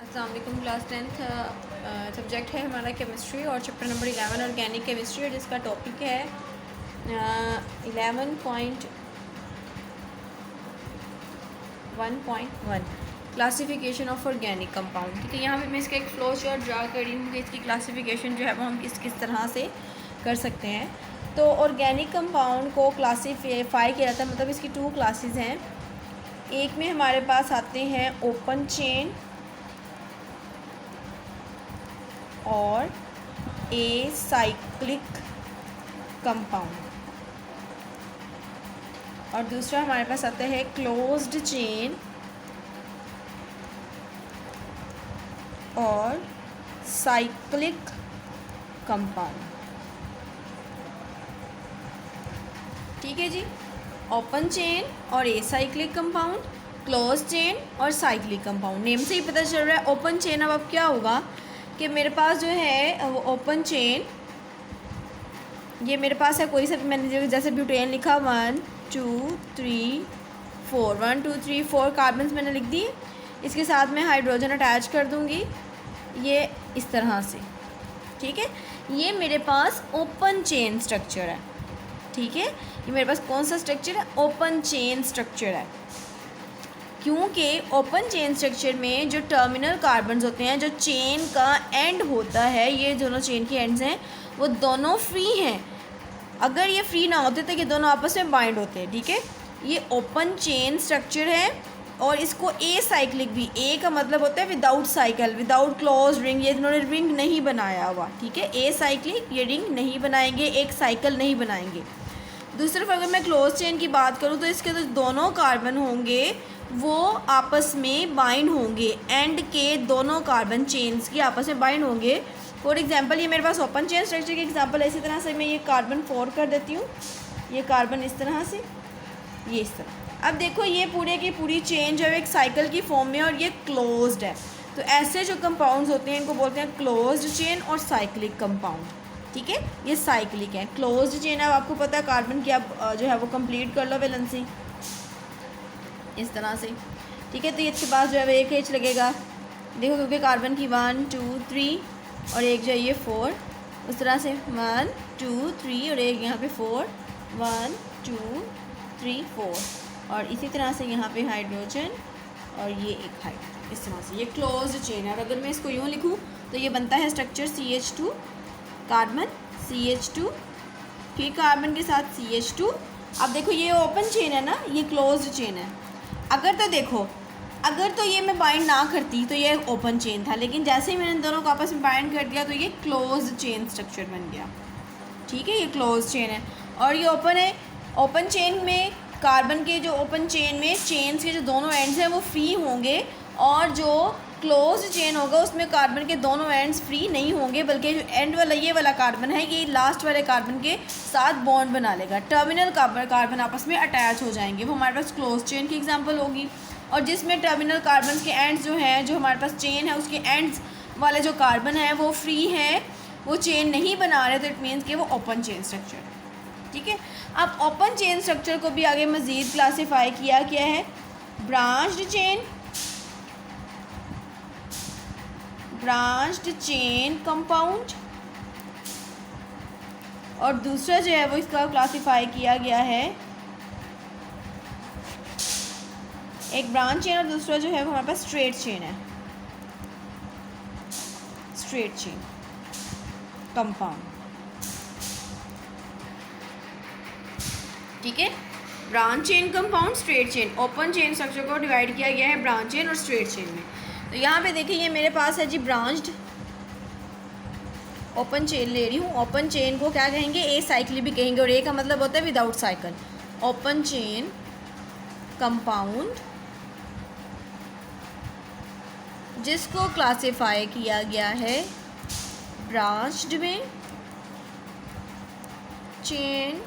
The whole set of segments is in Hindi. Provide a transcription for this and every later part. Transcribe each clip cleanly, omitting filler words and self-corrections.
अस्सलाम वालेकुम। क्लास 10th सब्जेक्ट है हमारा केमिस्ट्री और चैप्टर नंबर 11 ऑर्गेनिक केमिस्ट्री और जिसका टॉपिक है 11.1.1 क्लासिफिकेशन ऑफ ऑर्गेनिक कंपाउंड। ठीक है, यहाँ पे मैं इसका एक फ्लो चार्ट ड्रा कर रही हूँ कि इसकी क्लासिफिकेशन जो है वो हम किस तरह से कर सकते हैं। तो ऑर्गेनिक कंपाउंड को क्लासीफाई किया जाता है, मतलब इसकी 2 क्लासेस हैं। एक में हमारे पास आते हैं ओपन चेन और एसाइक्लिक कंपाउंड, और दूसरा हमारे पास आता है क्लोज्ड चेन और साइक्लिक कंपाउंड। ठीक है जी, ओपन चेन और एसाइक्लिक कंपाउंड, क्लोज चेन और साइक्लिक कंपाउंड। नेम से ही पता चल रहा है ओपन चेन। अब क्या होगा कि मेरे पास जो है वो ओपन चेन, ये मेरे पास है कोई सा भी, मैंने जैसे ब्यूटेन लिखा 1 2 3 4 1 2 3 4 कार्बन्स मैंने लिख दिए। इसके साथ मैं हाइड्रोजन अटैच कर दूंगी ये इस तरह से। ठीक है, ये मेरे पास ओपन चेन स्ट्रक्चर है। ठीक है, ये मेरे पास कौन सा स्ट्रक्चर है? ओपन चेन स्ट्रक्चर है। क्योंकि ओपन चेन स्ट्रक्चर में जो टर्मिनल कार्बन्स होते हैं, जो चेन का एंड होता है, ये दोनों चेन के एंड्स हैं, वो दोनों फ्री हैं। अगर ये फ्री ना होते तो ये दोनों आपस में बाइंड होते हैं। ठीक है, ये ओपन चेन स्ट्रक्चर है। और इसको ए साइक्लिक भी, ए का मतलब होता है without cycle, without close ring, ये इन्होंने रिंग नहीं बनाया हुआ। ठीक है, ए साइक्लिक, ये रिंग नहीं बनाएंगे, एक साइकिल नहीं बनाएंगे। दूसरी तरफ अगर मैं क्लोज चेन की बात करूँ तो इसके तो दोनों कार्बन होंगे वो आपस में बाइंड होंगे, एंड के दोनों कार्बन चेन्स की आपस में बाइंड होंगे। फॉर एग्जांपल ये मेरे पास ओपन चेन स्ट्रक्चर की एग्जांपल है। इसी तरह से मैं ये कार्बन 4 कर देती हूँ, ये कार्बन इस तरह से, ये इस तरह। अब देखो ये पूरे की पूरी चेन जो है एक साइकिल की फॉर्म में और ये क्लोज्ड है। तो ऐसे जो कंपाउंड्स होते हैं इनको बोलते हैं क्लोज्ड चेन और साइक्लिक कंपाउंड। ठीक है, ये साइक्लिक है। क्लोज्ड चेन अब आपको पता है कार्बन की, आप जो है वो कंप्लीट कर लो वैलेंसी इस तरह से। ठीक है, तो इसके पास जो है एक एच लगेगा, देखो, क्योंकि कार्बन की 1 2 3 और एक जो है ये 4, उस तरह से 1 2 3 और एक यहाँ पे 4 1 2 3 4, और इसी तरह से यहाँ पे हाइड्रोजन और ये एक हाइड्रोजन, इस तरह से ये क्लोज्ड चेन है। और अगर मैं इसको यूँ लिखूँ तो ये बनता है स्ट्रक्चर CH2 कार्बन, CH2 फिर कार्बन के साथ CH2। अब देखो ये ओपन चेन है ना, ये क्लोज्ड चेन है। अगर तो देखो, अगर तो ये मैं बाइंड ना करती तो ये ओपन चेन था, लेकिन जैसे ही मैंने दोनों को आपस में बाइंड कर दिया तो ये क्लोज्ड चेन स्ट्रक्चर बन गया। ठीक है, ये क्लोज चेन है और ये ओपन है। ओपन चेन में कार्बन के जो ओपन चेन में चेन्स के जो दोनों एंड्स हैं वो फ्री होंगे, और जो क्लोज चेन होगा उसमें कार्बन के दोनों एंड्स फ्री नहीं होंगे, बल्कि जो एंड वाला ये वाला कार्बन है ये लास्ट वाले कार्बन के साथ बॉन्ड बना लेगा। टर्मिनल कार्बन आपस में अटैच हो जाएंगे, वो हमारे पास क्लोज चेन की एग्जांपल होगी। और जिसमें टर्मिनल कार्बन के एंड्स जो हैं, जो हमारे पास चेन है उसके एंड्स वाले जो कार्बन है वो फ्री हैं, वो चेन नहीं बना रहे, तो इट मीन्स कि वो ओपन चेन स्ट्रक्चर है। ठीक है, अब ओपन चेन स्ट्रक्चर को भी आगे मज़ीद क्लासीफाई किया गया है। ब्रांच्ड चेन कंपाउंड, और दूसरा जो है वो इसका क्लासीफाई किया गया है, एक ब्रांच चेन और दूसरा जो है वो हमारे पास स्ट्रेट चेन है, स्ट्रेट चेन कंपाउंड। ठीक है, branch chain compound, straight chain. Open chain structure को डिवाइड किया गया है ब्रांच चेन और स्ट्रेट चेन में। तो यहाँ पे देखिए ये मेरे पास है जी ब्रांच्ड ओपन चेन ले रही हूँ। ओपन चेन को क्या कहेंगे? ए साइक्लिक भी कहेंगे, और ए का मतलब होता है without cycle. Open chain compound जिसको क्लासिफाई किया गया है ब्रांच्ड में, चेन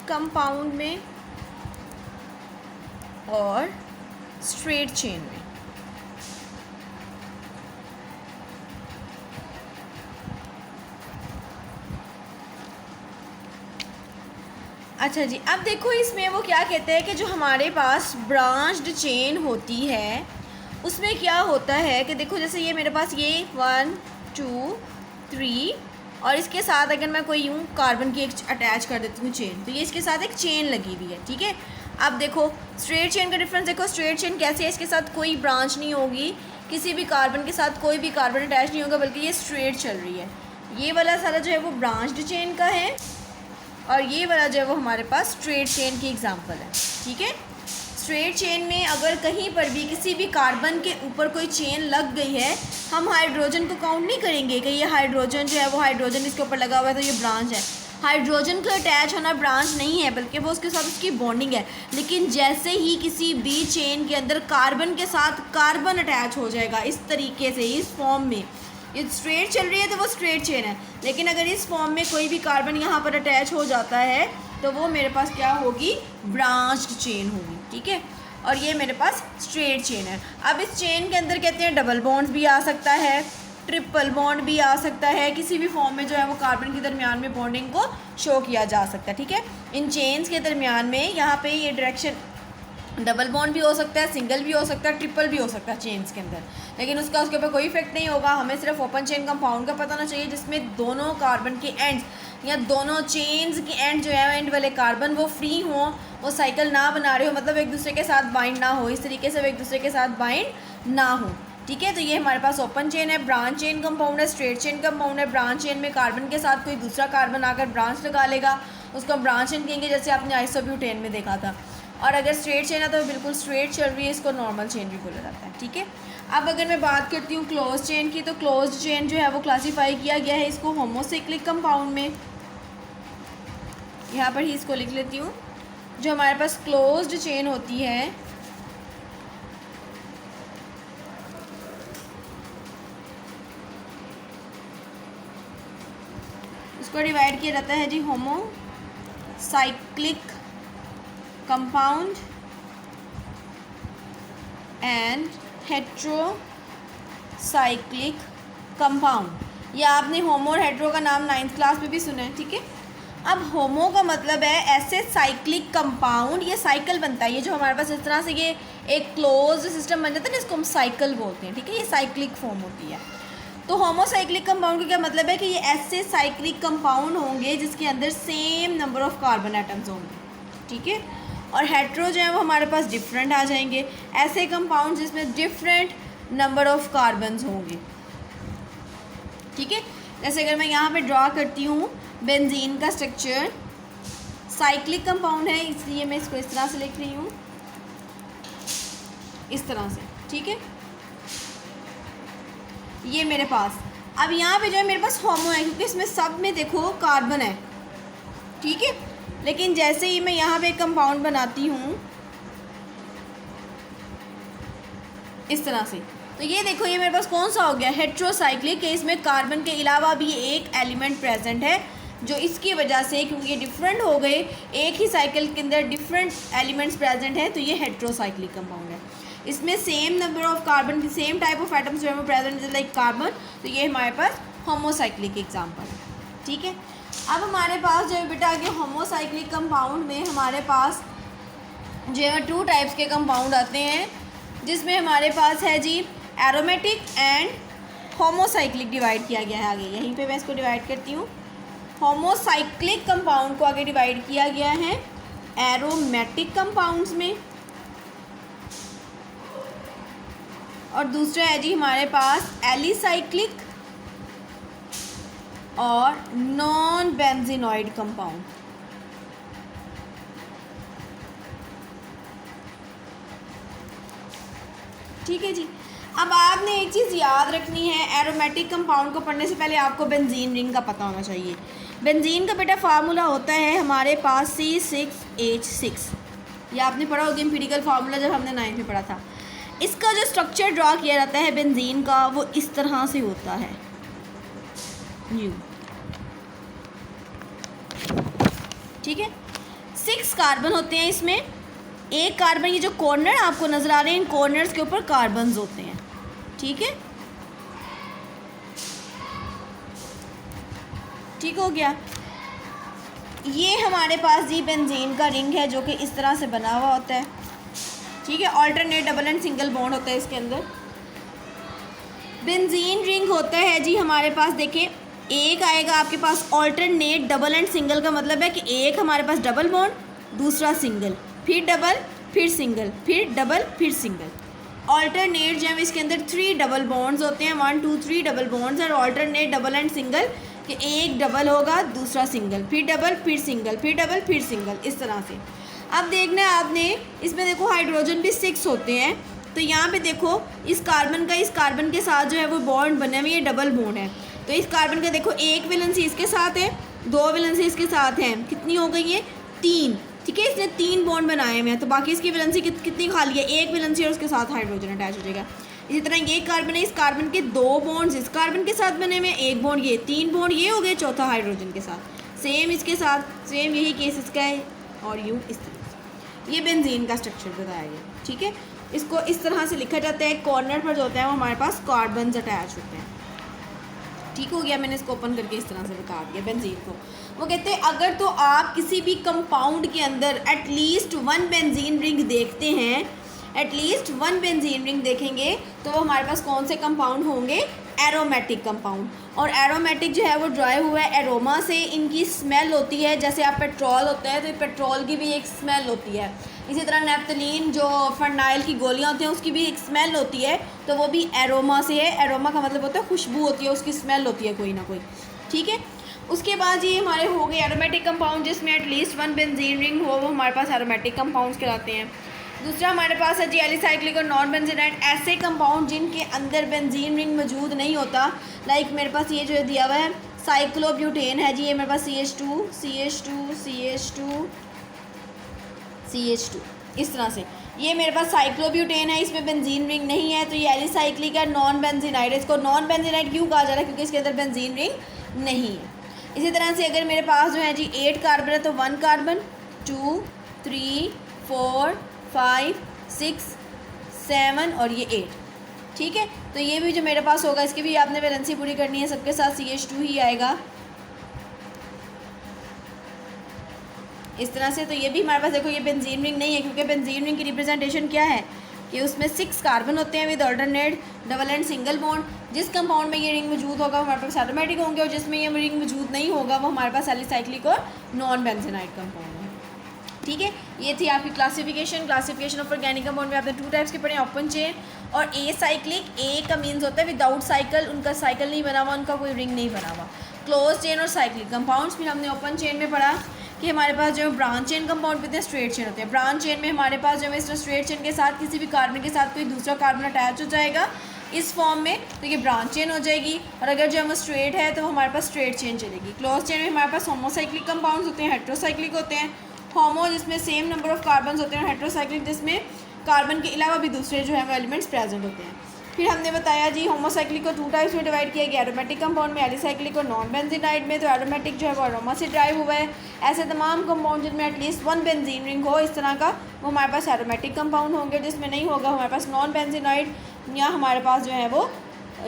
कंपाउंड में और स्ट्रेट चेन में। अच्छा जी, अब देखो इसमें वो क्या कहते हैं कि जो हमारे पास ब्रांच्ड चेन होती है उसमें क्या होता है कि देखो जैसे ये मेरे पास ये 1 2 3 और इसके साथ अगर मैं कोई यूँ कार्बन की एक अटैच कर देती हूँ चेन, तो ये इसके साथ एक चेन लगी हुई है, ठीक है। अब देखो स्ट्रेट चेन का डिफरेंस देखो, स्ट्रेट चेन कैसे है, इसके साथ कोई ब्रांच नहीं होगी, किसी भी कार्बन के साथ कोई भी कार्बन अटैच नहीं होगा, बल्कि ये स्ट्रेट चल रही है। ये वाला सारा जो है वो ब्रांच्ड चेन का है और ये वाला जो है वो हमारे पास स्ट्रेट चेन की एग्जांपल है, ठीक है। स्ट्रेट चेन में अगर कहीं पर भी किसी भी कार्बन के ऊपर कोई चेन लग गई है, हम हाइड्रोजन को काउंट नहीं करेंगे कि ये हाइड्रोजन जो है वो हाइड्रोजन इसके ऊपर लगा हुआ है तो ये ब्रांच है। हाइड्रोजन का अटैच होना ब्रांच नहीं है, बल्कि वो उसके साथ उसकी बॉन्डिंग है। लेकिन जैसे ही किसी भी चेन के अंदर कार्बन के साथ कार्बन अटैच हो जाएगा इस तरीके से, इस फॉर्म में, ये स्ट्रेट चल रही है तो वो स्ट्रेट चेन है, लेकिन अगर इस फॉर्म में कोई भी कार्बन यहाँ पर अटैच हो जाता है तो वो मेरे पास क्या होगी, ब्रांच्ड चेन होगी, ठीक है। और ये मेरे पास स्ट्रेट चेन है। अब इस चेन के अंदर कहते हैं डबल बॉन्ड्स भी आ सकता है, ट्रिपल बॉन्ड भी आ सकता है, किसी भी फॉर्म में जो है वो कार्बन के दरमियान में बॉन्डिंग को शो किया जा सकता है, ठीक है। इन चेन्स के दरमियान में यहाँ पे ये डायरेक्शन डबल बॉन्ड भी हो सकता है, सिंगल भी हो सकता है, ट्रिपल भी हो सकता है चेन्स के अंदर, लेकिन उसका उसके ऊपर कोई इफेक्ट नहीं होगा। हमें सिर्फ ओपन चेन कंपाउंड का पता होना चाहिए जिसमें दोनों कार्बन के एंड्स या दोनों चेन्स के एंड जो है एंड वाले कार्बन वो फ्री हों, वो साइकिल ना बना रहे हो, मतलब एक दूसरे के साथ बाइंड ना हो, इस तरीके से वो एक दूसरे के साथ बाइंड ना हो, ठीक है। तो ये हमारे पास ओपन चेन है, ब्रांच चेन कंपाउंड है, स्ट्रेट चेन कंपाउंड है। ब्रांच चेन में कार्बन के साथ कोई दूसरा कार्बन आकर ब्रांच लगा लेगा, उसको हम ब्रांच चेन कहेंगे, जैसे आपने आइसोब्यूटेन में देखा था। और अगर स्ट्रेट चेन है तो बिल्कुल स्ट्रेट चल रही है, इसको नॉर्मल चेन भी बोला जाता है, ठीक है। अब अगर मैं बात करती हूँ क्लोज चेन की, तो क्लोज चेन जो है वो क्लासीफाई किया गया है इसको होमोसाइक्लिक कंपाउंड में। यहाँ पर ही इसको लिख लेती हूँ। जो हमारे पास क्लोज्ड चेन होती है उसको डिवाइड किया जाता है जी homocyclic compound and heterocyclic compound. या आपने होमो और हेट्रो का नाम 9th क्लास में भी सुना है, ठीक है। अब होमो का मतलब है ऐसे साइक्लिक कंपाउंड, ये साइकिल बनता है, ये जो हमारे पास इस तरह से ये एक क्लोज सिस्टम बन जाता है ना, इसको हम साइकिल बोलते हैं, ठीक है। ये साइक्लिक फॉर्म होती है। तो होमोसाइक्लिक कंपाउंड का क्या मतलब है कि ये ऐसे साइक्लिक कंपाउंड होंगे जिसके अंदर same number of carbon atoms होंगे, ठीक है। और हेट्रो जो है वो हमारे पास डिफरेंट आ जाएंगे, ऐसे कंपाउंड जिसमें डिफरेंट नंबर ऑफ कार्बन्स होंगे, ठीक है। जैसे अगर मैं यहाँ पे ड्रॉ करती हूँ बेंजीन का स्ट्रक्चर, साइक्लिक कंपाउंड है इसलिए मैं इसको इस तरह से लिख रही हूँ, इस तरह से, ठीक है। ये मेरे पास, अब यहाँ पे जो है मेरे पास होमो है क्योंकि इसमें सब में देखो कार्बन है, ठीक है। लेकिन जैसे ही मैं यहाँ पे एक कंपाउंड बनाती हूँ इस तरह से, तो ये देखो ये मेरे पास कौन सा हो गया, हेट्रोसाइक्लिक है। इसमें कार्बन के अलावा भी एक एलिमेंट प्रेजेंट है जो इसकी वजह से, क्योंकि ये डिफरेंट हो गए, एक ही साइकिल के अंदर डिफरेंट एलिमेंट्स प्रेजेंट हैं, तो ये हेट्रोसाइक्लिक कंपाउंड है। इसमें सेम नंबर ऑफ कार्बन की सेम टाइप ऑफ एटम्स जो है प्रेजेंट लाइक कार्बन, तो ये हमारे पास होमोसाइक्लिक एग्जांपल है, ठीक है। अब हमारे पास जो है बेटा आगे होमोसाइक्लिक कंपाउंड में हमारे पास जो है 2 टाइप्स के कंपाउंड आते हैं, जिसमें हमारे पास है जी एरोमेटिक एंड होमोसाइक्लिक डिवाइड किया गया है आगे, यहीं पे मैं इसको डिवाइड करती हूँ। होमोसाइक्लिक कंपाउंड को आगे डिवाइड किया गया है एरोमेटिक कंपाउंड्स में, और दूसरा है जी हमारे पास एलिसाइक्लिक और नॉन बेंजीनॉइड कंपाउंड। ठीक है जी। अब आपने एक चीज़ याद रखनी है, एरोमेटिक कंपाउंड को पढ़ने से पहले आपको बेंजीन रिंग का पता होना चाहिए। बेंजीन का बेटा फार्मूला होता है हमारे पास C6H6, ये आपने पढ़ा होगा एम्पिरिकल फार्मूला जब हमने 9th में पढ़ा था। इसका जो स्ट्रक्चर ड्रॉ किया जाता है बेंजीन का वो इस तरह से होता है, ठीक है। 6 कार्बन होते हैं इसमें, एक कार्बन, ये जो कॉर्नर आपको नज़र आ रहे हैं इन कॉर्नर्स के ऊपर कार्बन्स होते हैं, ठीक है। ठीक हो गया। ये हमारे पास जी बेंजीन का रिंग है जो कि इस तरह से बना हुआ होता है, ठीक है। Alternate double and single bond होता है इसके अंदर। बेंजीन रिंग होता है जी हमारे पास, देखिए एक आएगा आपके पास ऑल्टरनेट डबल एंड सिंगल का मतलब है कि एक हमारे पास डबल बॉन्ड, दूसरा सिंगल, फिर डबल, फिर सिंगल, फिर डबल, फिर सिंगल। ऑल्टरनेट जो है इसके अंदर 3 डबल बॉन्ड्स होते हैं, 1 2 3 डबल बॉन्ड्स। और ऑल्टरनेट डबल एंड सिंगल कि एक डबल होगा, दूसरा सिंगल, फिर डबल, फिर सिंगल, फिर डबल, फिर सिंगल, इस तरह से। अब देखना है आपने, इसमें देखो हाइड्रोजन भी 6 होते हैं, तो यहाँ पे देखो इस कार्बन के साथ जो है वो बॉन्ड बने हुए, ये डबल बॉन्ड है। तो इस कार्बन का देखो एक वैलेंसी इसके साथ है, 2 वैलेंसी इसके साथ हैं, कितनी हो गई है 3, ठीक है। इसने 3 बॉन्ड बनाए हुए हैं, तो बाकी इसकी वैलेंसी कितनी खाली है, एक वैलेंसी और उसके साथ हाइड्रोजन अटैच हो जाएगा। इसी तरह ये कार्बन है, इस कार्बन के 2 बॉन्ड्स इस कार्बन के साथ बने हुए हैं, एक बॉन्ड ये, 3 बॉन्ड ये हो गए, चौथा हाइड्रोजन के साथ। सेम इसके साथ, सेम यही केस इसका है, और यूँ इस तरह से। ये बेंजीन का स्ट्रक्चर बताया गया, ठीक है। इसको इस तरह से लिखा जाता है, कॉर्नर पर जो होता है वो हमारे पास कार्बन्स अटैच होते हैं, ठीक हो गया। मैंने इसको ओपन करके इस तरह से बता दिया बेंजीन को। वो कहते हैं अगर तो आप किसी भी कंपाउंड के अंदर एटलीस्ट 1 बेंजीन रिंग देखते हैं, एटलीस्ट 1 बेंजीन रिंग देखेंगे, तो वो हमारे पास कौन से कंपाउंड होंगे, एरोमेटिक कंपाउंड। और एरोमेटिक जो है वो ड्राइव हुआ है एरोमा से, इनकी स्मेल होती है, जैसे आप पेट्रोल होता है तो पेट्रोल की भी एक स्मेल होती है, इसी तरह नेफ्थलीन जो फर्नाइल की गोलियां होती हैं उसकी भी एक स्मेल होती है, तो वो भी एरोमा से है। एरोमा का मतलब होता है खुशबू होती है, उसकी स्मेल होती है कोई ना कोई, ठीक है। उसके बाद ये हमारे हो गए एरोमेटिक कंपाउंड जिसमें एटलीस्ट 1 बेंजीन रिंग हो, वो हमारे पास एरोमेटिक कंपाउंड्स कहलाते हैं। दूसरा हमारे पास है जी एलिसाइक्लिक और नॉन बेंजीनाइट, ऐसे कंपाउंड जिनके अंदर बेंजीन रिंग मौजूद नहीं होता। लाइक मेरे पास ये जो दिया हुआ है साइक्लोब्यूटेन है जी, ये मेरे पास CH2 CH2 CH2 CH2 इस तरह से, ये मेरे पास साइक्लोब्यूटेन है, इसमें बेंजीन रिंग नहीं है, तो ये एलिसाइक्लिक है, नॉन बेंजीनाइट। इसको नॉन बेंजीनाइट क्यों कहा जा रहा है, क्योंकि इसके अंदर बेंजीन रिंग नहीं है। इसी तरह से अगर मेरे पास जो है जी 8 कार्बन है, तो 1 कार्बन 2 3 4 5 6 7 और ये 8, ठीक है। तो ये भी जो मेरे पास होगा इसकी भी आपने वैलेंसी पूरी करनी है, सबके साथ CH2 ही आएगा इस तरह से। तो ये भी हमारे पास देखो ये बेंजीन रिंग नहीं है, क्योंकि बेंजीन रिंग की रिप्रेजेंटेशन क्या है कि उसमें 6 कार्बन होते हैं with alternate double and single bond. जिस कंपाउंड में ये रिंग मौजूद होगा वो हमारे पास एरोमेटिक होंगे, और जिसमें ये रिंग मौजूद नहीं होगा वो हमारे पास एलिसाइक्लिक और नॉन बेंजीनाइट कंपाउंड है, ठीक है। ये थी आपकी क्लासिफिकेशन ऑफ ऑर्गेनिक कंपाउंड में आपने 2 टाइप्स के पढ़े, ओपन चेन और ए साइक्लिक। ए का मीन्स होता है विदाउट साइकिल, उनका साइकिल नहीं बना हुआ, उनका कोई रिंग नहीं बना हुआ। क्लोज चेन और साइक्लिक कंपाउंड्स। फिर हमने ओपन चेन में पढ़ा कि हमारे पास जो ब्रांच चेन कंपाउंड होते हैं, स्ट्रेट चेन होते हैं। ब्रांच चेन में हमारे पास जो है स्ट्रेट चेन के साथ किसी भी कार्बन के साथ कोई दूसरा कार्बन अटैच हो जाएगा इस फॉर्म में, तो ये ब्रांच चेन हो जाएगी। और अगर जो हम स्ट्रेट है तो हमारे पास स्ट्रेट चेन चलेगी। क्लोज चेन में हमारे पास होमोसाइक्लिक कंपाउंड्स होते हैं, हेट्रोसाइक्लिक होते हैं। होमो जिसमें सेम नंबर ऑफ कार्बन होते हैं, हेट्रोसाइक्लिक जिसमें कार्बन के अलावा भी दूसरे जो है वो एलिमेंट्स प्रेजेंट होते हैं। फिर हमने बताया जी होमोसाइक्लिक को 2 टाइप्स में डिवाइड किया गया, एरोमेटिक कंपाउंड में, एलिसाइक्लिक और नॉन बेंजीनाइट में। तो एरोमेटिक जो है वो अरोमा से ड्राइव हुआ है। ऐसे तमाम कंपाउंड जिनमें एटलीस्ट 1 बेंजीन रिंग हो इस तरह का, वो हमारे पास एरोमेटिक कंपाउंड होंगे। जिसमें नहीं होगा हमारे पास नॉन बेंजीनाइट, या हमारे पास जो है वो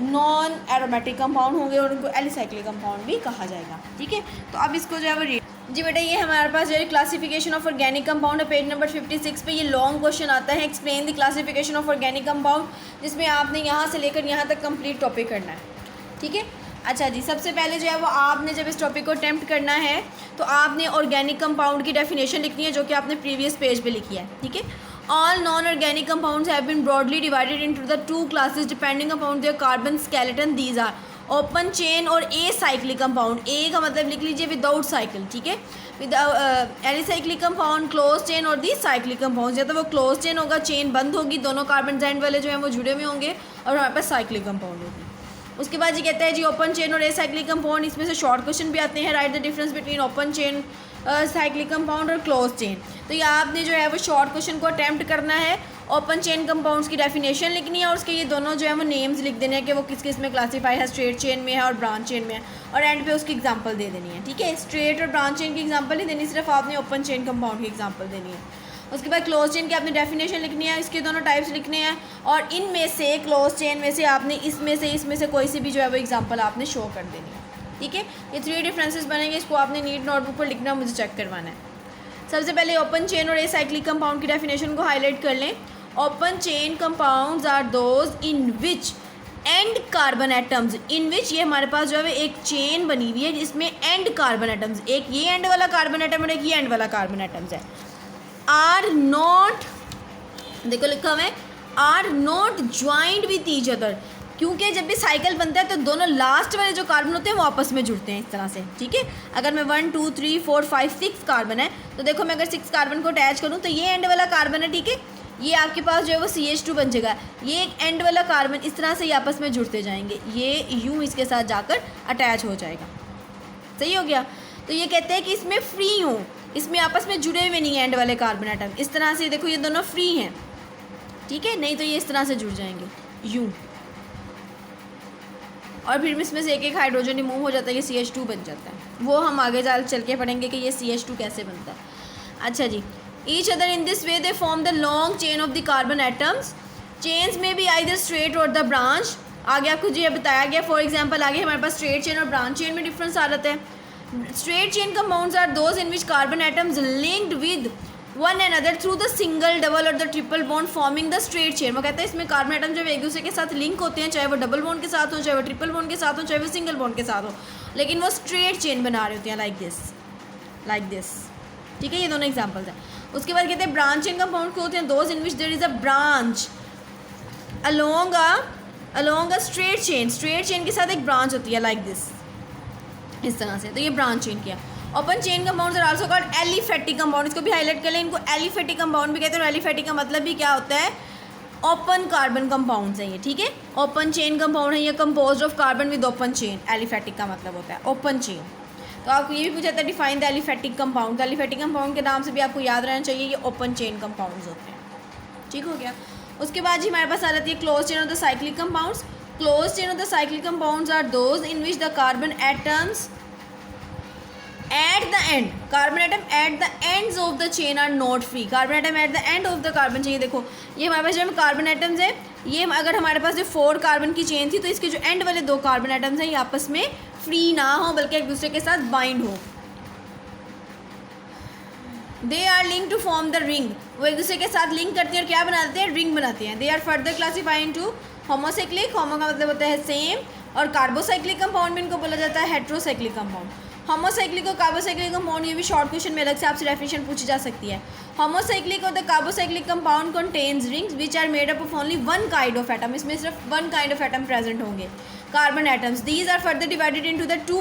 नॉन एरोमेटिक कंपाउंड होंगे, और उनको एलिसाइक्लिक कंपाउंड भी कहा जाएगा, ठीक है। तो अब इसको जो है वो जी बेटा, ये हमारे पास जो है क्लासिफिकेशन ऑफ ऑर्गेनिक कंपाउंड है, पेज नंबर 56 पे। ये लॉन्ग क्वेश्चन आता है, explain the classification of organic compound, जिसमें आपने यहाँ से लेकर यहाँ तक कंप्लीट टॉपिक करना है, ठीक है। अच्छा जी, सबसे पहले जो है वो आपने जब इस टॉपिक को अटेम्प्ट करना है तो आपने ऑर्गेनिक कंपाउंड की डेफिनेशन लिखनी है, जो कि आपने प्रीवियस पेज पे लिखी है, ठीक है। All non organic compounds have been broadly divided into the 2 classes depending upon their carbon skeleton. These are open chain और ए साइक्लिक कंपाउंड। ए का मतलब लिख लीजिए विदाउट साइकिल, ठीक है। With alicyclic compound, close chain और दी साइक्लिक कंपाउंड। या तो वो क्लोज चेन होगा, चेन बंद होगी, दोनों कार्बन एंड वाले जो हैं वो जुड़े हुए होंगे, और हमारे पास साइक्लिक कंपाउंड होगी। उसके बाद ये कहता है जी ओपन चेन और ए साइक्लिक कंपाउंड, इसमें से शॉर्ट क्वेश्चन भी आते हैं। Right the difference between open chain cyclic compound और क्लोज चेन। तो ये आपने जो है वो शॉर्ट क्वेश्चन को अटैम्प्ट करना है। ओपन चेन कंपाउंड्स की डेफिनेशन लिखनी है, और उसके ये दोनों जो है वो नेम्स लिख देने हैं कि वो किस किस में क्लासीफाई है, स्ट्रेट चेन में है और ब्रांच चेन में है, और एंड पे उसकी एग्जांपल दे देनी है, ठीक है। स्ट्रेट और ब्रांच चेन की एग्जांपल नहीं देनी, सिर्फ आपने ओपन चेन कंपाउंड की एग्जांपल देनी है। उसके बाद क्लोज चेन की आपने डेफिनेशन लिखनी है, इसके दोनों टाइप्स लिखने हैं, और इनमें से क्लोज चेन में से आपने इसमें से कोई सी भी जो है वो एग्जांपल आपने शो कर देनी है, ठीक है। ये 3 डिफरेंसेस बनेंगे, इसको आपने नीट नोटबुक पर लिखना, मुझे चेक करवाना है। सबसे पहले ओपन चेन और ए साइक्लिक कंपाउंड की डेफिनेशन को हाईलाइट कर लें। Open chain compounds are those in which and carbon atoms, in which ये हमारे पास जो है एक चेन बनी हुई है जिसमें एंड कार्बन एटम्स, एक ये एंड वाला कार्बन एटम और एक ये एंड वाला कार्बन एटम्स है, आर नॉट, देखो लिखा हुआ है are not joint with each other, क्योंकि जब भी साइकिल बनता है तो दोनों लास्ट वाले जो कार्बन होते हैं वो आपस में जुड़ते हैं इस तरह से, ठीक है। अगर मैं 1 2 3 4 5 6 कार्बन है तो देखो मैं अगर 6 कार्बन को अटैच करूँ तो ये एंड वाला कार्बन है, ठीक है, ये आपके पास जो है वो CH2 बन जाएगा, ये एक एंड वाला कार्बन, इस तरह से ये आपस में जुड़ते जाएंगे, ये यूँ इसके साथ जाकर अटैच हो जाएगा, सही हो गया। तो ये कहते हैं कि इसमें फ्री हो, इसमें आपस में जुड़े हुए नहीं एंड वाले कार्बन एटम, इस तरह से देखो ये दोनों फ्री हैं, ठीक है, नहीं तो ये इस तरह से जुड़ जाएंगे यूँ, और फिर इसमें से एक हाइड्रोजन रिमूव हो जाता है, ये CH2 बन जाता है, वो हम आगे चल के पढ़ेंगे कि ये CH2 कैसे बनता है। अच्छा जी, each other in this way they form the long chain of the carbon atoms, chains में भी आइदर स्ट्रेट और द ब्रांच, आगे आपको ये बताया गया, फॉर एग्जाम्पल आगे हमारे पास स्ट्रेट चेन और ब्रांच चेन में डिफरेंस आ जाता है। Straight chain compounds are those in which carbon atoms linked with one and other through the single double और the triple bond forming the straight chain, वो कहते हैं इसमें कार्बन एटम जब एक दूसरे के साथ लिंक होते हैं, चाहे वो डबल बॉन्ड के साथ हो, चाहे वो ट्रिपल बॉन्ड के साथ हो, चाहे वो सिंगल बॉन्ड के साथ हो, लेकिन वो स्ट्रेट चेन बना रहे होते हैं लाइक दिस, ठीक है, ये दोनों एग्जाम्पल्स हैं। उसके बाद कहते हैं ब्रांच चेन कंपाउंड को होते हैं those in which there is a branch along a straight chain के साथ एक ब्रांच होती है लाइक दिस, इस तरह से, तो ये ब्रांच चेन किया। Open chain compounds are also called aliphatic compound, इसको भी हाईलाइट कर लें, इनको एलिफेटिक कंपाउंड भी कहते हैं, और एलिफेटिक का मतलब भी क्या होता है, ओपन कार्बन कंपाउंड्स है ये, ठीक है, ओपन चेन कंपाउंड है ये, composed of carbon with open chain, aliphatic का मतलब होता है ओपन चेन। तो आपको ये भी पूछा था डिफाइन द एलिफेटिक कंपाउंड, तो एलिफेटिक कंपाउंड के नाम से भी आपको याद रहना चाहिए ये ओपन चेन कंपाउंड्स होते हैं, ठीक हो गया। उसके बाद जी हमारे पास आ जाती है close chain of the cyclic compounds. Close chain of the cyclic compounds are those in which the carbon atoms at the end, carbon atom at the ends of the chain are not free, carbon atom at the end of the carbon chain, देखो ये हमारे पास जो कार्बन एटम्स है, ये अगर हमारे पास जो 4 कार्बन की चेन थी तो इसके जो एंड वाले 2 कार्बन एटम्स हैं ये आपस में फ्री ना हो बल्कि एक दूसरे के साथ बाइंड हो। They are link to form the ring, वो एक दूसरे के साथ लिंक करते हैं और क्या बनाते हैं, रिंग बनाते हैं। They are further classified into homocyclic, homo का मतलब होता है सेम, और कार्बोसाइक्लिक कंपाउंड में इनको बोला जाता है हेट्रोसाइक्लिक कंपाउंड। होमोसाइक्लिक और कार्बोसाइक्लिक कंपाउंड, ये भी शॉर्ट क्वेश्चन में अलग से आपसे डेफिनेशन पूछी जा सकती है। होमोसाइक्लिक और the carbocyclic compound contains rings which are made up of only one kind of atom, इसमें सिर्फ one kind of atom present होंगे, carbon atoms. These are further divided into the 2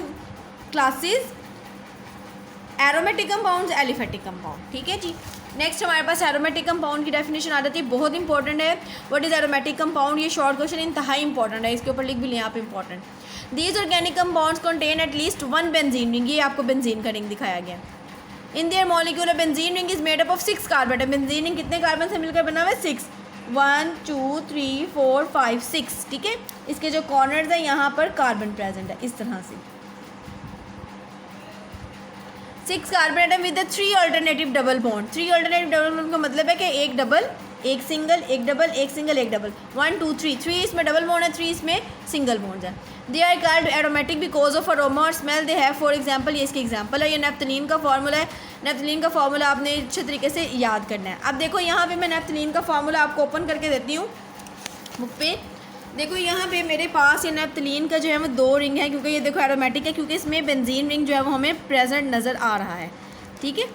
classes, aromatic compounds, aliphatic compound, ठीक है जी। नेक्स्ट हमारे पास एरोमेटिक कंपाउंड की डेफिनेशन आ जाती है, बहुत इंपॉर्टेंट है, व्हाट इज एरोमेटिक कंपाउंड, ये शॉर्ट क्वेश्चन इंतहाई इंपॉर्टेंट है, इसके ऊपर लिख भी लें आप important. These organic compounds contain at least 1 benzene ring, ये आपको बेंजीन का रिंग दिखाया गया। In their molecule benzene ring is made up of 6 carbon, benzene ring कितने कार्बन से मिलकर बना हुआ है, 6, 1 2 3 4 5 6, ठीक है। इसके जो कॉर्नर्स हैं यहाँ पर कार्बन प्रेजेंट है इस तरह से, 6 carbon atom with 3 alternative double bond. 3 alternative double bond का मतलब है कि एक डबल, एक सिंगल, एक डबल, एक सिंगल, एक डबल, 1 2 3, 3 इसमें डबल बॉन्ड है, 3 इसमें सिंगल बॉन्ड है। They are called aromatic because of aroma और smell they have, for example ये इसकी एग्जाम्पल है, ये नेफ्थलीन का फार्मूला है। नेफ्थलीन का फार्मूला आपने अच्छे तरीके से याद करना है। अब देखो यहाँ पे मैं नेफ्थलीन का फार्मूला आपको ओपन करके देती हूँ बुक पे, देखो यहाँ पे मेरे पास ये नेफ्थलीन का जो है वो 2 रिंग है, क्योंकि ये देखो एरोमेटिक है, क्योंकि इसमें बेंजीन रिंग जो है वो हमें प्रेजेंट नज़र आ रहा है, ठीक है।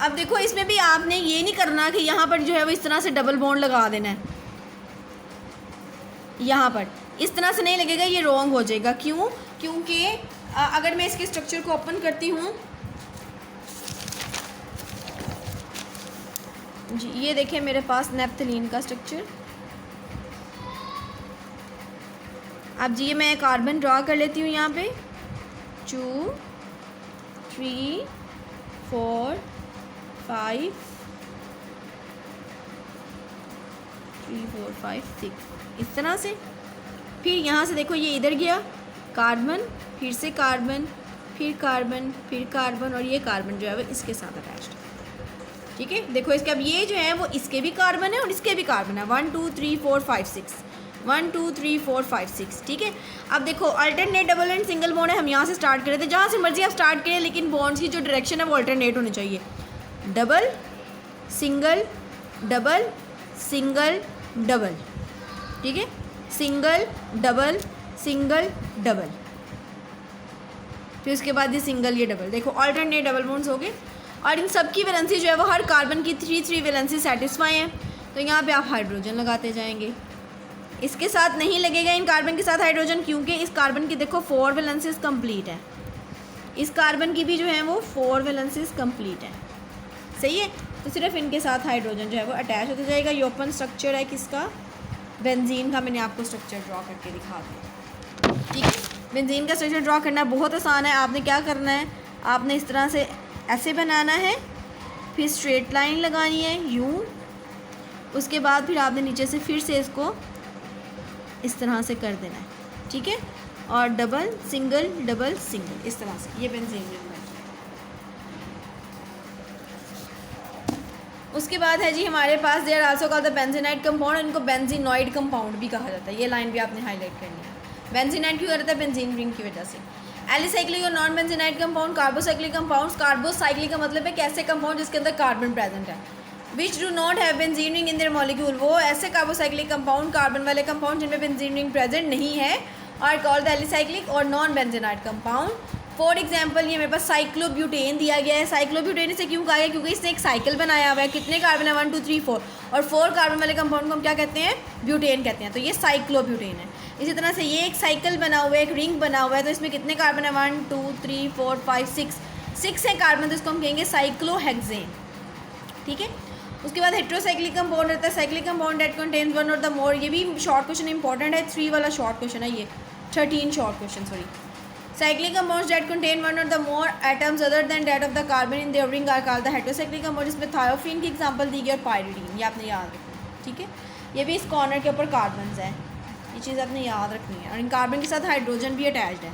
अब देखो इसमें भी आपने ये नहीं करना कि यहाँ पर जो है वो इस तरह से डबल बॉन्ड लगा देना है, यहाँ पर इस तरह से नहीं लगेगा, ये रॉन्ग हो जाएगा। क्यों? क्योंकि अगर मैं इसके स्ट्रक्चर को ओपन करती हूँ जी, ये देखें मेरे पास नेफ्थलीन का स्ट्रक्चर। अब जी मैं कार्बन ड्रा कर लेती हूँ यहाँ पे, 2 3 4 5 3 4 5 6 इस तरह से। फिर यहाँ से देखो ये इधर गया कार्बन, फिर से कार्बन, फिर कार्बन, फिर कार्बन, और ये कार्बन जो है वो इसके साथ अटैच्ड, ठीक है। देखो इसके अब ये जो है वो इसके भी कार्बन है और इसके भी कार्बन है, 1 2 3 4 5 6, 1 2 3 4 5 6, ठीक है। अब देखो alternate double and single bond है, हम यहाँ से स्टार्ट कर रहे थे, जहाँ से मर्जी आप स्टार्ट करें, लेकिन बॉन्ड्स की जो डायरेक्शन है वो अल्टरनेट होनी चाहिए, double, single, double, single, double, ठीक है, सिंगल, डबल, सिंगल, डबल, फिर उसके बाद ये सिंगल, ये डबल। देखो ऑल्टरनेट डबल बॉन्ड्स हो गए, और इन सब की वैलेंसी जो है वो हर कार्बन की 3 वैलेंसी सेटिस्फाई है। तो यहाँ पे आप हाइड्रोजन लगाते जाएंगे। इसके साथ नहीं लगेगा इन कार्बन के साथ हाइड्रोजन, क्योंकि इस कार्बन की देखो 4 वैलेंसीज कंप्लीट है, इस कार्बन की भी जो है वो 4 वैलेंसीज कंप्लीट है, सही है। तो सिर्फ इनके साथ हाइड्रोजन जो है वो अटैच होता जाएगा। ये ओपन स्ट्रक्चर है किसका, बेंजीन का। मैंने आपको स्ट्रक्चर ड्रॉ करके दिखा दिया, ठीक है। बेंजीन का स्ट्रक्चर ड्रॉ करना बहुत आसान है। आपने क्या करना है, आपने इस तरह से ऐसे बनाना है, फिर स्ट्रेट लाइन लगानी है यूँ, उसके बाद फिर आपने नीचे से फिर से इसको इस तरह से कर देना है, ठीक है। और डबल, सिंगल, डबल, सिंगल, इस तरह से ये बेंजीन बन गया। उसके बाद है जी हमारे पास there also called the benzenoid compound, इनको बेंजीनॉइड कंपाउंड भी कहा जाता है। ये लाइन भी आपने हाईलाइट करनी है। बेंजीनाइट क्यों करता है, बेंजीन रिंग की वजह से। एलिसाइक्लिक और non benzenoid compound, carbocyclic compounds. Carbocyclic का मतलब है कैसे कंपाउंड जिसके अंदर कार्बन प्रेजेंट है, which do not have benzene ring in their molecule, वो ऐसे कार्बोसाइक्लिक कंपाउंड, कार्बन वाले कंपाउंड जिनमें बेंजीन रिंग प्रेजेंट नहीं है, और कॉल्ड द एलिसाइक्लिक और non benzenoid compound. For example ये मेरे पास साइक्लोब्यूटेन दिया गया है। साइक्लोब्यूटेन इसे क्यों कहा गया, क्योंकि इसने एक साइकिल बनाया हुआ है। कितने कार्बन है, 1 2 3 4, और 4 कार्बन वाले कंपाउंड को हम क्या कहते हैं, ब्यूटेन कहते हैं। तो ये साइक्लोब्यूटेन है। इसी तरह से ये एक साइकिल बना हुआ है, एक रिंग बना हुआ है, तो इसमें कितने कार्बन है, 1 2 3 4 5 6 है कार्बन, तो इसको हम कहेंगे साइक्लोहेक्सेन, ठीक है। उसके बाद हेट्रोसाइक्लिक कंपाउंड रहता है, साइक्लिक कंपाउंड दैट कंटेन्स 1 और द मोर। ये भी शॉर्ट क्वेश्चन इंपॉर्टेंट है, 3 वाला शॉर्ट क्वेश्चन है ये, 13 short question sorry. Cyclic compounds that contain 1 और the more atoms other than that of the carbon in their ring are called the heterocyclic compound. इसमें थायोफीन की एग्जांपल दी गई और पायरिडीन, ये आपने याद रखना, ठीक है। ये भी इस कॉर्नर के ऊपर कार्बन्स है, ये चीज़ आपने याद रखनी है। और इन कार्बन के साथ हाइड्रोजन भी अटैच्ड है,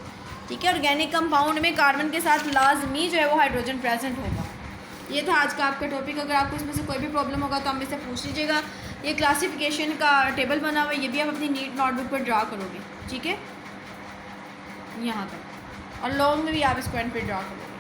ठीक है। ऑर्गेनिक कंपाउंड में कार्बन के साथ लाजमी जो है वो हाइड्रोजन प्रेजेंट होगा। ये था आज का आपका टॉपिक। अगर आपको इसमें से कोई भी प्रॉब्लम होगा तो हमसे पूछ लीजिएगा। ये क्लासिफिकेशन का टेबल बना हुआ है, ये भी आप अपनी नीट नोटबुक पर ड्रा करोगे, ठीक है, यहाँ तक, और लॉन्ग में भी आप इसको एंड पे ड्रा करोगे।